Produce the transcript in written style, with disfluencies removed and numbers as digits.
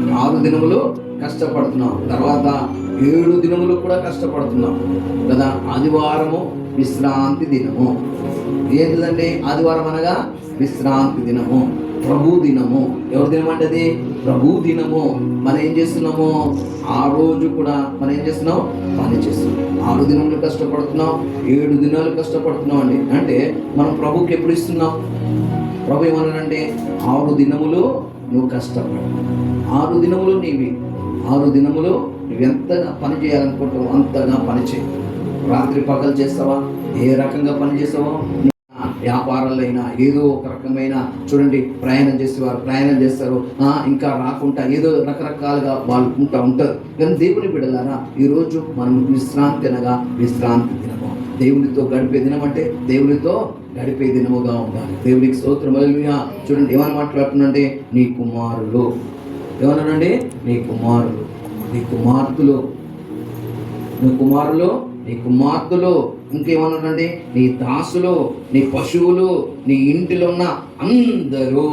6 దినములు కష్టపడుతున్నాం, తర్వాత 7 దినములు కూడా కష్టపడుతున్నాం కదా. ఆదివారము విశ్రాంతి దినము. ఏంటిదండి ఆదివారం అనగా? విశ్రాంతి దినము, ప్రభు దినము. ఎవరి దినం అంటే అది? ప్రభు దినము. మనం ఏం చేస్తున్నాము? ఆ రోజు కూడా మనం ఏం చేస్తున్నాం? పని చేస్తున్నాం. 6 దినములు కష్టపడుతున్నాం, 7 దినాలు కష్టపడుతున్నాం అండి. అంటే మనం ప్రభుకి ఎప్పుడు ఇస్తున్నాం? ప్రభు ఏమన్నాడంటే 6 దినములు నువ్వు కష్టపడు, 6 దినములు నీవి, 6 దినములు నువ్వు ఎంతగా పని చేయాలనుకుంటావు అంతగా పని చేయి. రాత్రి పగలు చేస్తావా? ఏ రకంగా పని చేస్తావో, వ్యాపారాలైనా ఏదో ఒక రకమైన చూడండి, ప్రయాణం చేసేవారు ప్రయాణం చేస్తారు, ఇంకా రాకుండా ఏదో రకరకాలుగా వాళ్ళు ఉంటారు. కానీ దేవుని బిడ్డలారా, ఈరోజు మనం విశ్రాంతి అనగా విశ్రాంతి దినము. దేవునితో గడిపే దినం అంటే దేవునితో గడిపే దినముగా ఉండాలి. దేవునికి స్తోత్రం. హల్లెలూయా. చూడండి ఏమని మాట్లాడుతుందంటే, నీ కుమారులు, ఏమన్నానండి? నీ కుమారులు, నీ కుమార్తెలు, నీ కుమారులు, నీ కుమార్తెలు, ఇంకేమన్నాడండి? నీ దాసులు, నీ పశువులు, నీ ఇంటిలో ఉన్న అందరూ.